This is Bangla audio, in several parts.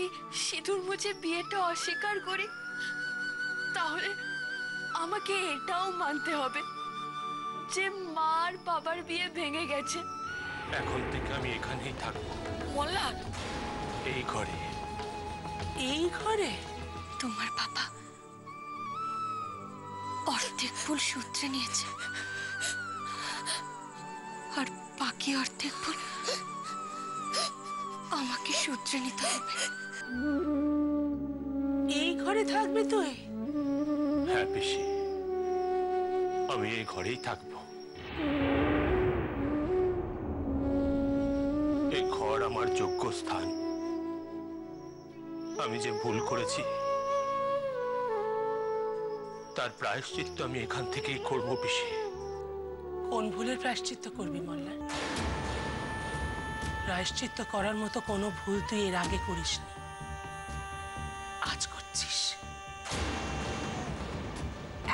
যদি সিঁদুর মুছে বিয়েটা অস্বীকার করি, তাহলে আমাকে এটাও মানতে হবে যে মা আর বাবার বিয়ে ভেঙে গেছে। এখন থেকে আমি এখানেই থাকবো। মোল্লা, এই ঘরে। এই ঘরে? তোমার বাবা অর্ধেক ফুল সূত্রে নিয়েছে, আর বাকি অর্ধেক ফুল আমাকে সূত্রে নিতে হবে। এই ঘরে থাকবে তুই? হ্যাঁ পিসি, আমি এই ঘরেই থাকবো। এই ঘর আমার যোগ্য স্থান। আমি যে ভুল করেছি তার প্রায়শ্চিত্ত আমি এখান থেকেই করবো পিসি। কোন ভুলের প্রায়শ্চিত্ত করবি মোল্লা? প্রায়শ্চিত্ত করার মতো কোনো ভুল তুই এর আগে করিসনি, আজ করছিস,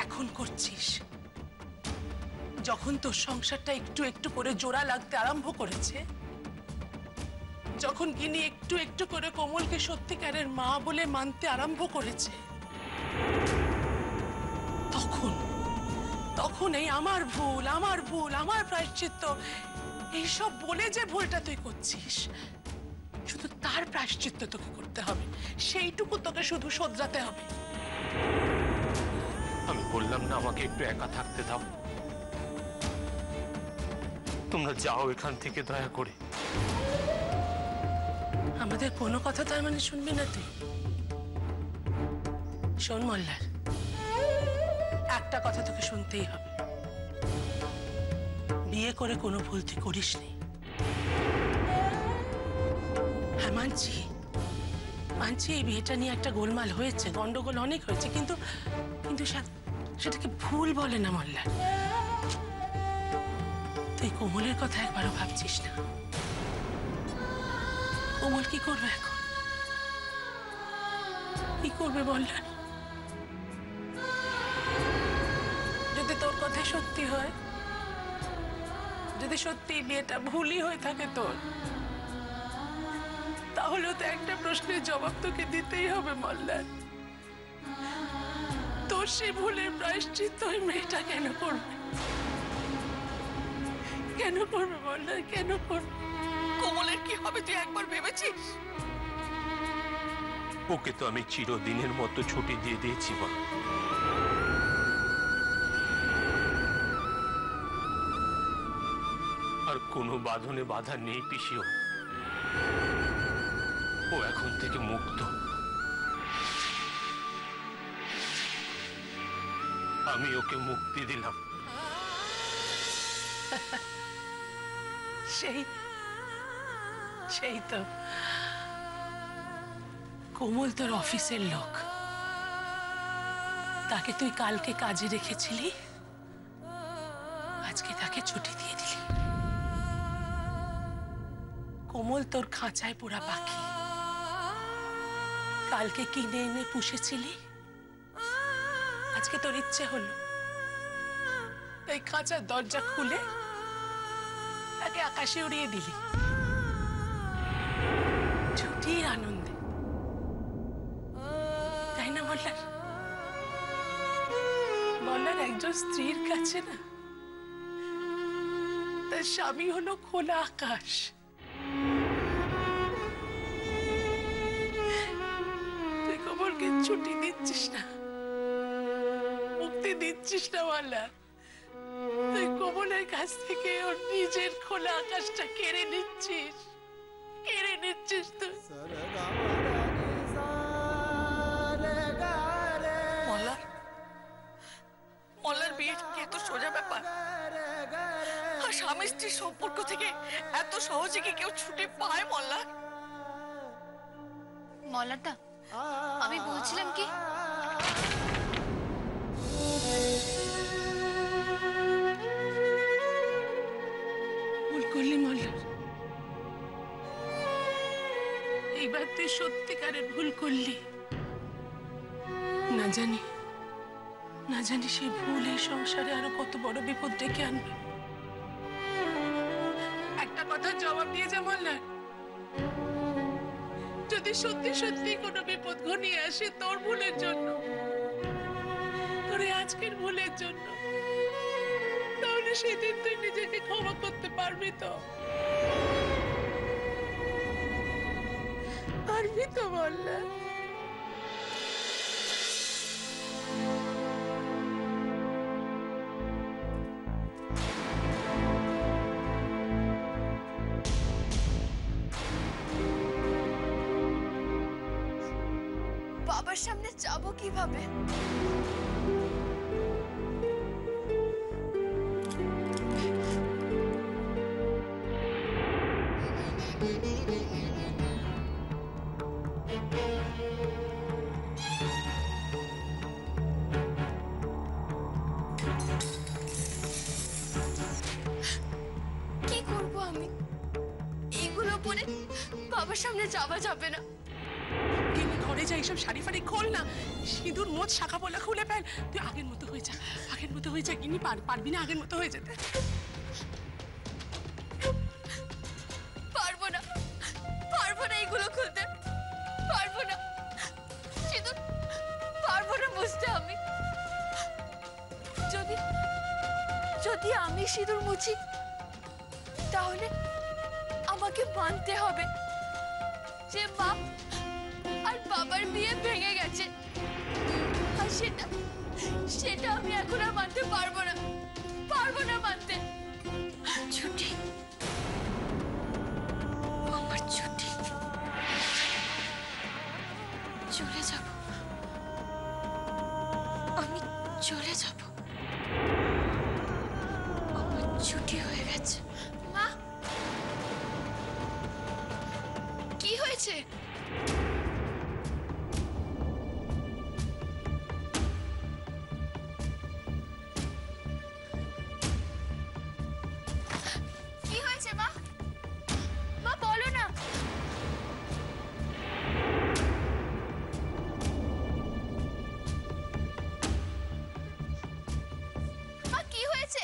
এখন করছিস। যখন তোর সংসারটা একটু একটু করে জোড়া লাগতে আরম্ভ করেছে, যখন গিনি একটু একটু করে কোমলকে সত্যিকারের মা বলে মানতে আরম্ভ করেছে, তখন এই আমার ভুল, আমার ভুল, আমার প্রায়শ্চিত্ত, এইসব বলে যে ভুলটা তুই করছিস, শুধু তার প্রায়শ্চিত্ত তোকে করতে হবে, সেইটুকু তোকে শুধু শোধরাতে হবে। আমি বললাম না আমাকে একটু একা থাকতে দাও। তোমরা যাও এখান থেকে দয়া করে। আমাদের কোনো কথা তার মানে শুনবি না তুই? শোন মোল্লার, একটা কথা তোকে শুনতেই হবে, বিয়ে করে কোনো ভুল তুই করিসনি। হ্যাঁ মানছি, এই বিয়েটা নিয়ে একটা গোলমাল হয়েছে, গন্ডগোল অনেক হয়েছে, কিন্তু সেটাকে ভুল বলে না মোল্লার। তুই কোমলের কথা একবারও ভাবছিস না? কোমল কি করবে এখন? কি করবে মোল্লার? যদি তোর কথা সত্যি হয়, যদি সত্যি বিয়েটা ভুলই হয়ে থাকে তোর, তাহলেও তো একটা প্রশ্নের জবাব তোকে দিতেই হবে মোল্লার। তোর সেই ভুলের প্রায়শ্চিত্ত ওই মেয়েটা কেন করবে? কেন করবে মোল্লার, কেন করবে? কোমলের কি হবে তুই একবার ভেবেছিস? ওকে তো আমি চিরদিনের মতো ছুটি দিয়ে দিয়েছি মা। আর কোনো বাঁধনে বাধা নেই পিসিও। ও এখন থেকে মুক্ত। আমি ওকে মুক্তি দিলাম। সেই তো কোমল তোর অফিসের লোক, তাকে তুই কালকে কাজে রেখেছিলি, আজকে তাকে ছুটি দিয়ে দিলি। কোমল তোর খাঁচায় পোড়া পাখি, কালকে কিনে এনে পুষেছিলি, আজকে তোর ইচ্ছে হলো তাই খাঁচার দরজা খুলে তাকে আকাশে উড়িয়ে দিলি ছুটির আনন্দে, তাই না মোল্লার? মোল্লার একজন স্ত্রীর কাছে না তার স্বামী হলো খোলা আকাশ। তুই কোমলকে ছুটি দিচ্ছিস না, মুক্তি দিচ্ছিস না মোল্লার। তুই কোমলের কাছ থেকে ওর নিজের খোলা আকাশটা কেড়ে নিচ্ছিস, কেড়ে নিচ্ছিস তুই। মোল্লার বিয়েটা কি এত সোজা ব্যাপার? আর স্বামী স্ত্রীর সম্পর্ক থেকে এত সহজে কি কেউ ছুটি পায় মোল্লার? মল্লারদা, আমি বলছিলাম কি, ভুল করলি মোল্লার, এইবার তুই সত্যিকারের ভুল করলি। না জানি সেই ভুল এই সংসারে আরো কত বড় বিপদ ডেকে আনবে। একটা কথার জবাব দিয়ে যা মোল্লার, যদি যদি সত্যি সত্যি কোনো বিপদ ঘনিয়ে আসে তোর ভুলের জন্য, তোর এই আজকের ভুলের জন্য, তাহলে সেদিন তুই নিজেকে ক্ষমা করতে পারবি তো? পারবি তো বল না? বাবার সামনে যাবো কিভাবে? কি করব আমি? এগুলো পরে বাবার সামনে যাওয়া যাবে না। গিনি ঘরে যা, এইসব শাড়ি ফাড়ি খোল না, সিঁদুর মোচ শাখা পোলা খুলে ফেল। তুই আগের মতো হয়ে যা, আগের মতো হয়ে যা গিনি। পারবি না আগের মতো হয়ে যেতে? পারবো না, পারবো না এগুলো খুলতে, পারবো না। সিঁদুর পারবো না বুঝতে আমি। যদি যদি আমি সিঁদুর মুছি, তাহলে আমাকে মানতে হবে যে মা আর বাবার বিয়ে ভেঙে গেছে। আর সেটা সেটা আমি এখন আর মানতে পারবো না, পারবো না মানতে। ছুটি, আমার ছুটি, চলে যাব, আমি চলে যাব, আমার ছুটি হয়ে গেছে। মা, কি হয়েছে? কি হয়েছে মা? মা বলো না। মা কি হয়েছে?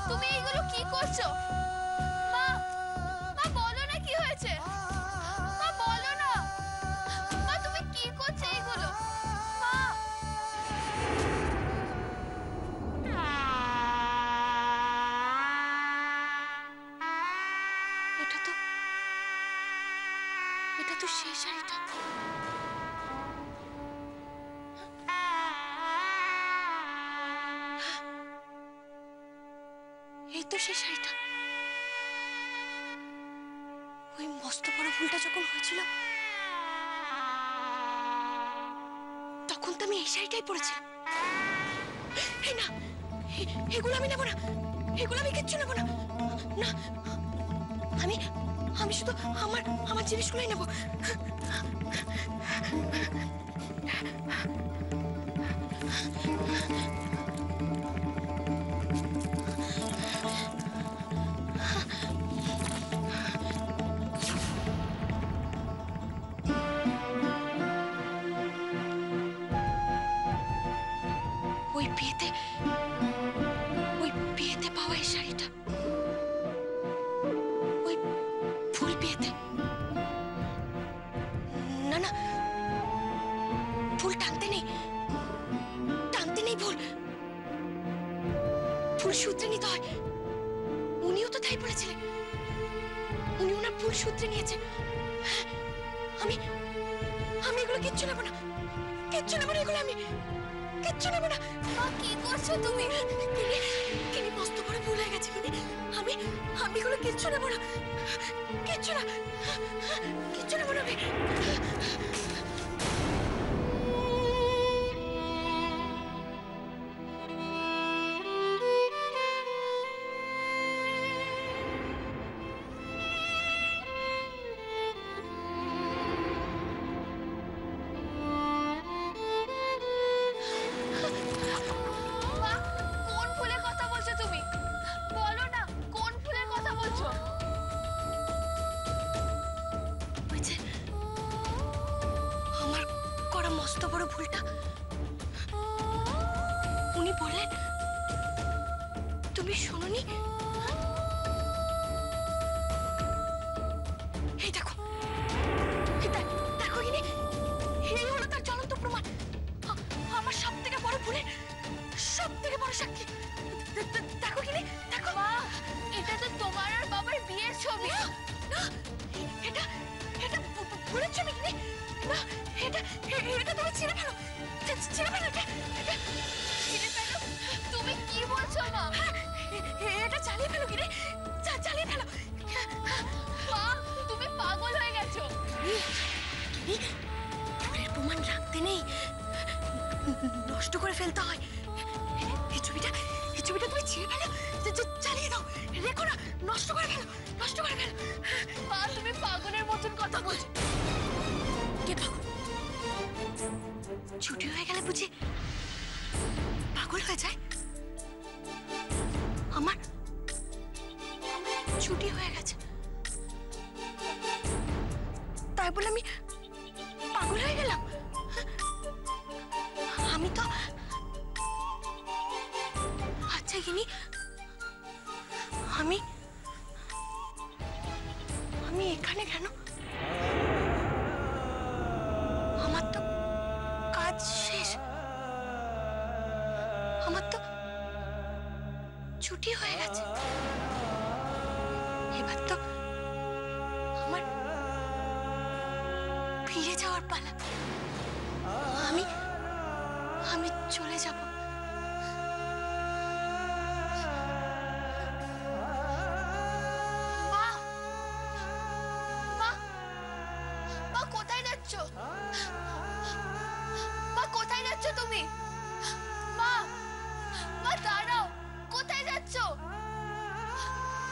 তুমি এইগুলো কি করছো? মা, মা বলো না কি হয়েছে? মা বলো না। মা তুমি কি করছো এইগুলো? মা, এটা তো এটা তো সেই শাড়িটা। এই তো সেই শাড়িটা। ওই মস্ত বড় ভুলটা যখন হয়েছিল, তখন তো আমি এই শাড়িটাই পরেছিলাম। এই না, এগুলো আমি নেবো না, এগুলো আমি কিচ্ছু নেবো না। না, আমি আমি শুধু আমার আমার জিনিসগুলোই নেবো। ওই বিয়েতে পাওয়া এই শাড়িটা, ওই ফুল বিয়েতে। না না, ফুল টানতে নেই, টানতে নেই ফুল, ফুল সূত্রে নিতে হয়। উনিও তো তাই বলেছিলেন, উনি ওনার ফুল সূত্রে নিয়েছেন। আমি আমি এগুলো কিচ্ছু নেবো না, কিচ্ছু নেবো না, এগুলো আমি কিচ্ছু নেবো না। মা কি করছো তুমি? কিনি মস্ত বড় ভুল হয়ে গেছে কিনি। আমি আমি এগুলো কিচ্ছু নেবো না, কিচ্ছু না, কিচ্ছু নেবো না আমি। মা, কোন ফুলের কথা বলছো তুমি? বলো না, কোন ফুলের কথা বলছো? ওই যে আমার করা মস্ত বড় ভুলটা, উনি বললেন, তুমি শোনোনি? এই দেখো, এই দেখো দেখো কিনে, দেখো। মা, এটা তো তোমার আর বাবার বিয়ের ছবি। না, এটা এটা ভুলের ছবি কিনে। না, এটা এটা তুমি ছিঁড়ে ফেলো, ছিঁড়ে ফেলো এটা। ছিঁড়ে ফেলো? তুমি কি বলছো মা? এটা চালিয়ে ফেলো কিনে, চালিয়ে ফেলো। মা, তুমি পাগল হয়ে গেছো। চোরের প্রমাণ রাখতে নেই, নষ্ট করে ফেলতে হয়। এই ছবিটা তুমি ছিঁড়ে ফেলো, চালিয়ে দাও, রেখো না, নষ্ট করে ফেলো। মা, তুমি পাগলের মতন কথা বলছো। কে পাগল? ছুটি হয়ে গেলে বুঝি পাগল হয়ে যায়? আমার ছুটি হয়ে গেছে, তাই বলে আমি পাগল হয়ে গেলাম? আমি তো আচ্ছা গিনি, আমি এখানে কেন? আমার তো কাজ শেষ, আমার তো ছুটি হয়ে গেছে। এবার তো আমার ফিরে যাওয়ার পালা। আমি চলে যাব। মা, মা, মা কোথায় যাচ্ছ? মা কোথায় যাচ্ছ তুমি? মা, মা দাঁড়াও, কোথায় যাচ্ছ?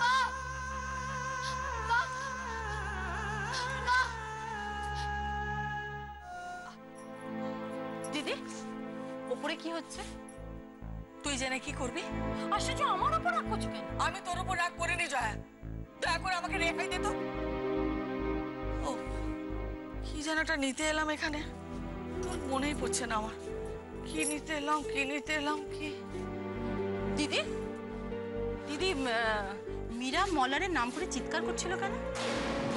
মা, মা, মা। দিদি, ওপরে কি হচ্ছে? তুই জেনে কি করবি? আশ্চর্য, আমার ওপর রাগ করছো কেন? আমি তোর উপর রাগ করিনি জয়া, দয়া করে আমাকে রেখাই দে তো। ও কি যেন একটা নিতে এলাম এখানে, তোর মনেই পড়ছে না আমার কি নিতে এলাম কি। দিদি, মীরা মল্লারের নাম করে চিৎকার করছিল কেন?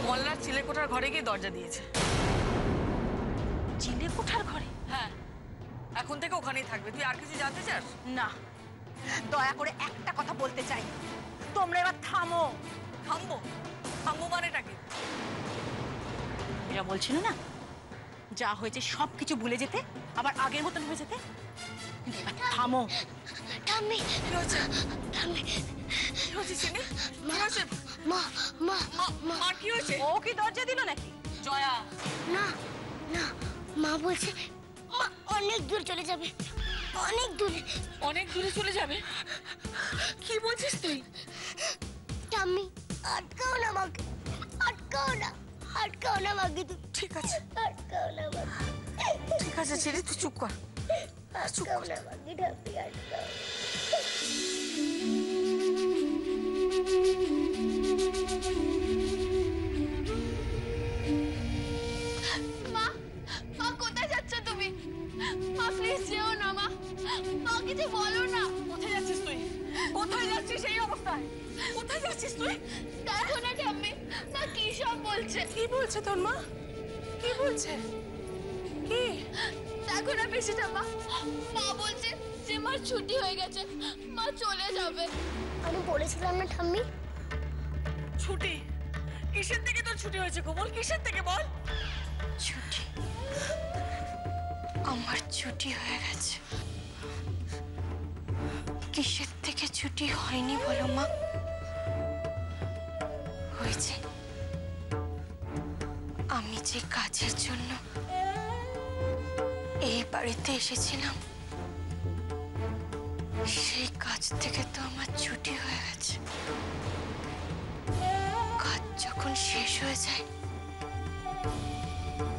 মল্লার চিলেকোঠার ঘরে গিয়ে দরজা দিয়েছে। চিলেকোঠার ঘরে? হ্যাঁ, এখন থেকে ওখানেই থাকবে। তুই আর কিছু জানতে চাস? না, দয়া করে একটা কথা বলতে চাই, তোমরা এবার থামো। থামবো মানেটা কি? এরা বলছিল না যা হয়েছে সবকিছু ভুলে যেতে, আবার আগের মতন হয়ে যেতে। এবার থামো। ঠাম্মি, কি হয়েছে? ঠাম্মি, কি হয়েছে চিনি? কি হয়েছে? মা, মা, মা কি হয়েছে? ও কি দরজা দিল নাকি? জয়া, না, না, মা বলছে মা অনেক দূর চলে যাবে, অনেক দূরে। অনেক দূরে চলে যাবে? কি বলছিস তুই? ঠাম্মি, আটকাও না মাকে, আটকাও না মাকে, তুমি ঠিক আছে, আটকাও না মাকে, ঠিক আছে চিনি, তুই চুপ কর। আটকাও না মাকে, ঠাম্মি আটকাও। মা, মা কোথায় যাচ্ছ তুমি? মা প্লিজ যেও না মা, মা কিছু বলো না। কোথায় যাচ্ছিস তুই? কোথায় যাচ্ছিস এই অবস্থায়? কোথায় যাচ্ছিস তুই? দেখো না ঠাম্মি, মা কি সব বলছে। কি বলছে তোর মা? কি বলছে? কি? দেখো না পিসিটা মা বলছে যে মার ছুটি হয়ে গেছে, মা চলে যাবে। আমি বলেছিলাম না ঠাম্মি? ছুটি? কিসের থেকে তোর ছুটি হয়েছে কোমল? কিসের থেকে বল? ছুটি, আমার ছুটি হয়ে গেছে। কিসের থেকে ছুটি হয়নি বলো মা? হয়েছে আমি যে কাজের জন্য এই বাড়িতে এসেছিলাম, সেই কাজ থেকে তো আমার ছুটি হয়ে গেছে। কাজ যখন শেষ হয়ে যায়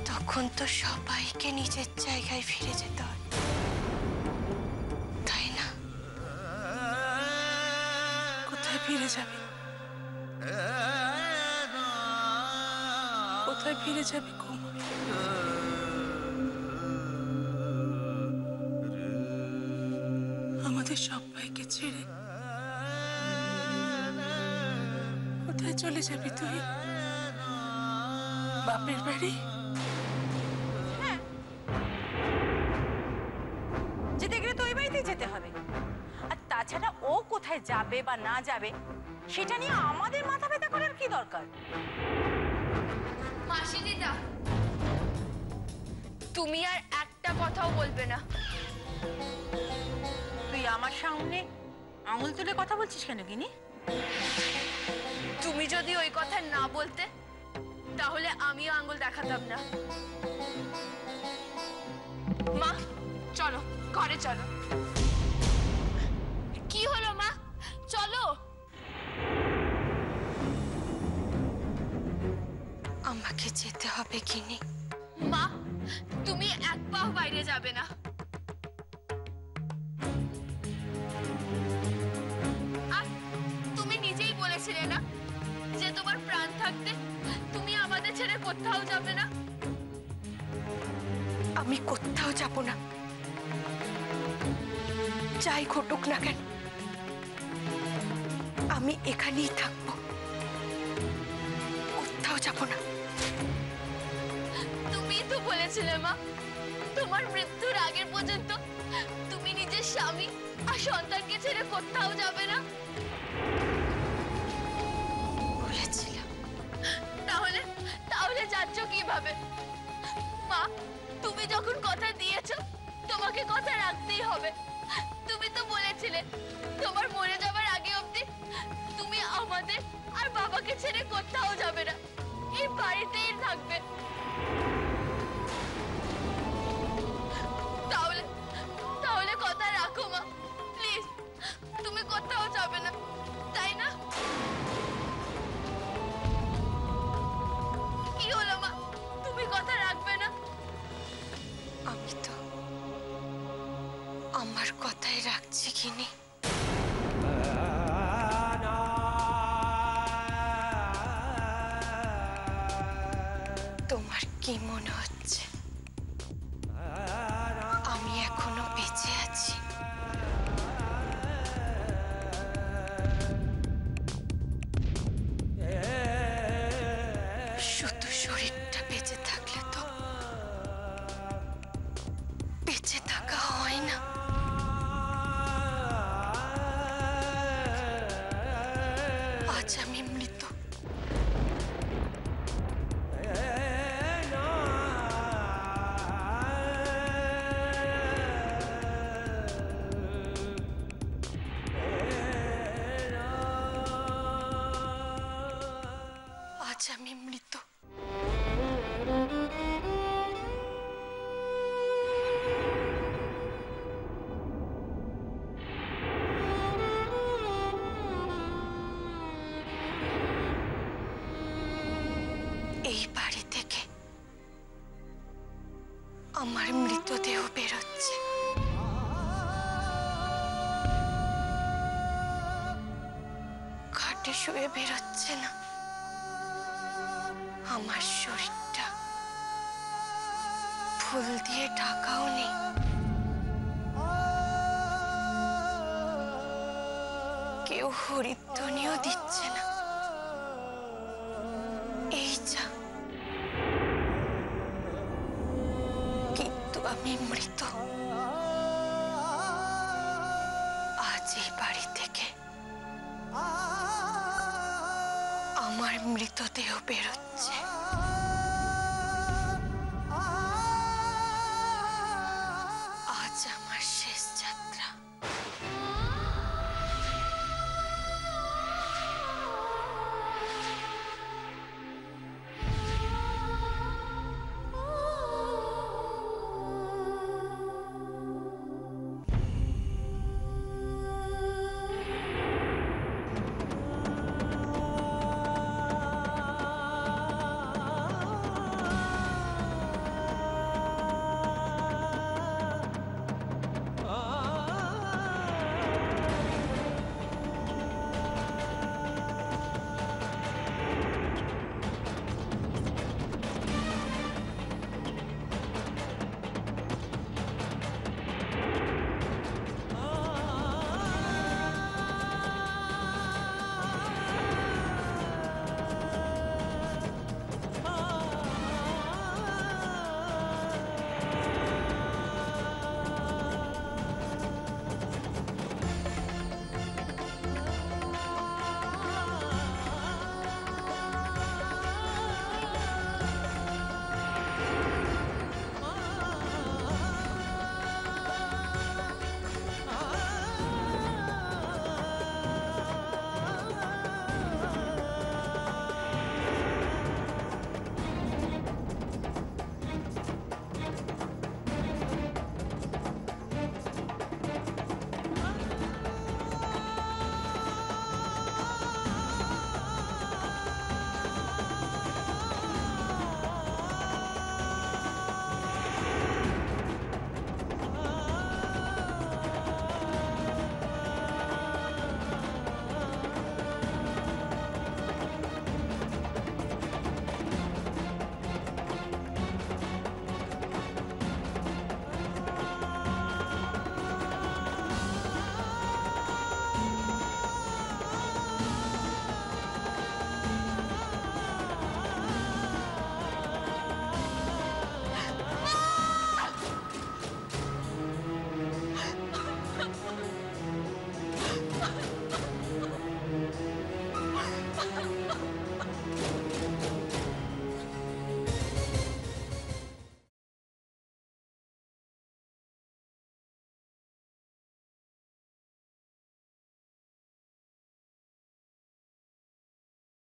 তখন তো সবাইকে নিজের জায়গায় ফিরে যেতে হয়, তাই না? কোথায় ফিরে যাবি? কোথায় ফিরে যাবি কোমল? আমাদের সবাইকে ছেড়ে কোথায় চলে যাবি তুই? বাপের বাড়ি? যেতে গেলে তো ওই বাড়িতেই যেতে হবে। আর তাছাড়া ও কোথায় যাবে বা না যাবে সেটা নিয়ে আমাদের মাথা ব্যথা করার কি দরকার? মাসি দিদা, তুমি আর একটা কথাও বলবে না। তুই আমার সামনে আঙুল তুলে কথা বলছিস কেন গিনি? তুমি যদি ওই কথা না বলতে তাহলে আমিও আঙ্গুল দেখাতাম না। মা চলো, ঘরে চলো। কি হলো মা, চলো। আমাকে যেতে হবে গিনি। মা তুমি এক পাও বাইরে যাবে না। আর তুমি নিজেই বলেছিলে না যে তোমার প্রাণ থাকতে তুমি আমাদের ছেড়ে কোথাও যাবে না। আমি কোথাও যাব না, যাই ঘটুক না কেন আমি এখানেই থাকবো, কোথাও যাব না। তুমি তো বলেছিলে মা তোমার মৃত্যুর আগের পর্যন্ত তুমি নিজের স্বামী আর সন্তানকে ছেড়ে কোথাও যাবে না। বলেছিলাম। তাহলে তাহলে যাচ্ছ কিভাবে? মা তুমি যখন কথা দিয়েছো তোমাকে কথা রাখতেই হবে। তুমি তো বলেছিলে তোমার মরে যাবার আগে অবধি তুমি আমাদের আর বাবাকে ছেড়ে কোথাও যাবে না, এই বাড়িতেই থাকবে। তাহলে তাহলে কথা রাখো মা, প্লিজ। তুমি কোথাও যাবে না, তাই না? কি হলো মা, তুমি কথা রাখবে না? আমি তো আমার কথাই রাখছি গিনি। তোমার কি মনে হচ্ছে আমি এখনো বেঁচে আছি? শুধু শরীরটা বেঁচে থাকলে তো বেঁচে থাকা হয় না। আজ আমি মৃত, আজ আমি মৃত। এই বাড়ি থেকে আমার মৃতদেহ বেরোচ্ছে। খাটে শুয়ে বেরোচ্ছে না, আমার শরীরটা ফুল দিয়ে ঢাকাও নেই। কেউ হরিধ্বনিও দিচ্ছে না। এই যা, কিন্তু আমি মৃত। আজ এই বাড়ি থেকে আমার মৃতদেহ বেরোচ্ছে।